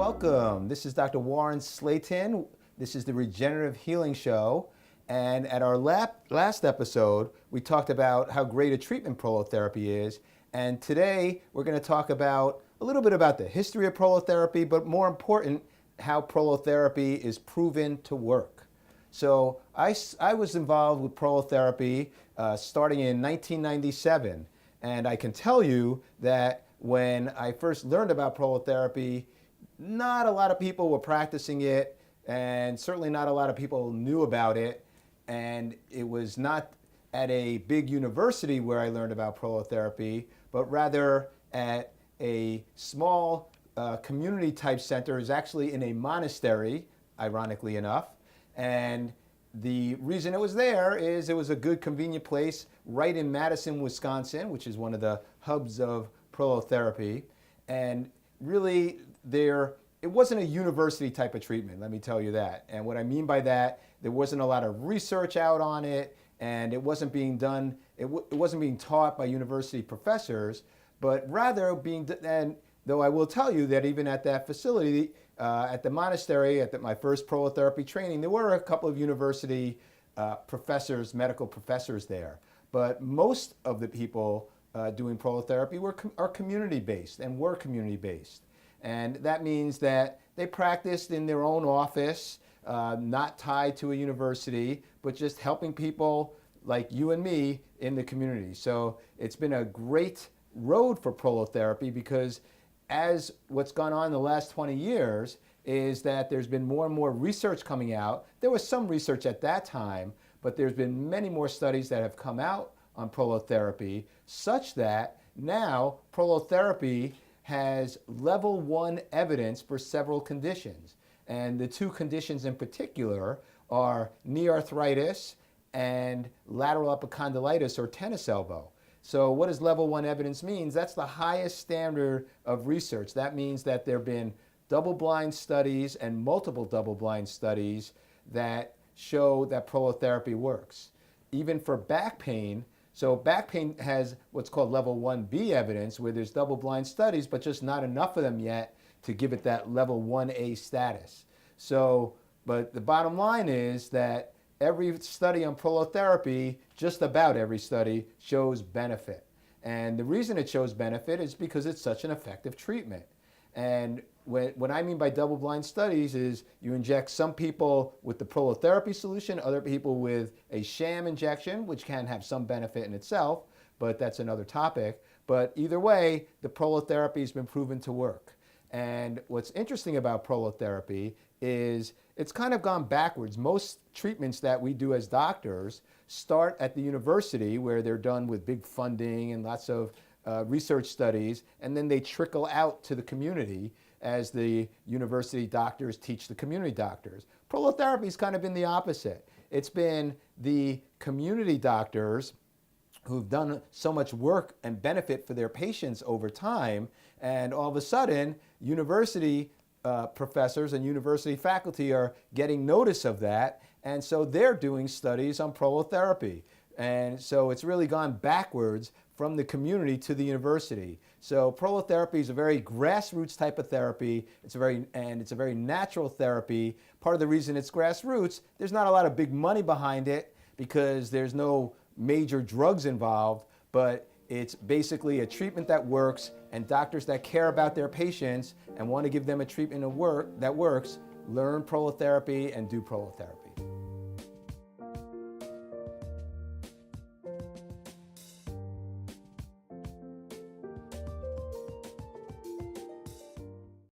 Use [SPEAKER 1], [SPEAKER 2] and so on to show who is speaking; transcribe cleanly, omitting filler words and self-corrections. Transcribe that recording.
[SPEAKER 1] welcome. This is Dr. Warren Slaten. This is the Regenerative Healing Show. And at our last episode, we talked about how great a treatment prolotherapy is. And today, we're going to talk about a little bit about the history of prolotherapy, but more important, how prolotherapy is proven to work. So I was involved with prolotherapy starting in 1997. And I can tell you that when I first learned about prolotherapy, not a lot of people were practicing it, and certainly not a lot of people knew about it. And it was not at a big university where I learned about prolotherapy, but rather at a small community type center. It was actually in a monastery, ironically enough. And the reason it was there is it was a good, convenient place right in Madison, Wisconsin, which is one of the hubs of prolotherapy. And really, it wasn't a university type of treatment, let me tell you that. And what I mean by that, there wasn't a lot of research out on it, and it wasn't being done, it wasn't being taught by university professors, but rather and though I will tell you that even at that facility, at the monastery, my first prolotherapy training, there were a couple of university professors, medical professors there. But most of the people doing prolotherapy are community-based and were community-based. And that means that they practiced in their own office, not tied to a university, but just helping people like you and me in the community. So it's been a great road for prolotherapy because as what's gone on in the last 20 years is that there's been more and more research coming out. There was some research at that time, but there's been many more studies that have come out on prolotherapy such that now prolotherapy has level 1 evidence for several conditions. And the two conditions in particular are knee arthritis and lateral epicondylitis or tennis elbow. So what does level 1 evidence mean? That's the highest standard of research. That means that there have been double-blind studies and multiple double-blind studies that show that prolotherapy works. Even for back pain, so back pain has what's called level 1B evidence where there's double-blind studies, but just not enough of them yet to give it that level 1A status. So, but the bottom line is that every study on prolotherapy, just about every study, shows benefit. And the reason it shows benefit is because it's such an effective treatment. And what I mean by double-blind studies is you inject some people with the prolotherapy solution, other people with a sham injection, which can have some benefit in itself, but that's another topic. But either way, the prolotherapy has been proven to work. And what's interesting about prolotherapy is it's kind of gone backwards. Most treatments that we do as doctors start at the university where they're done with big funding and lots of research studies, and then they trickle out to the community as the university doctors teach the community doctors. Prolotherapy has kind of been the opposite. It's been the community doctors who've done so much work and benefit for their patients over time, and all of a sudden, university professors and university faculty are getting notice of that, and so they're doing studies on prolotherapy. And so it's really gone backwards from the community to the university. So prolotherapy is a very grassroots type of therapy. It's a very natural therapy. Part of the reason it's grassroots, there's not a lot of big money behind it because there's no major drugs involved, but it's basically a treatment that works, and doctors that care about their patients and want to give them a treatment that works, learn prolotherapy and do prolotherapy.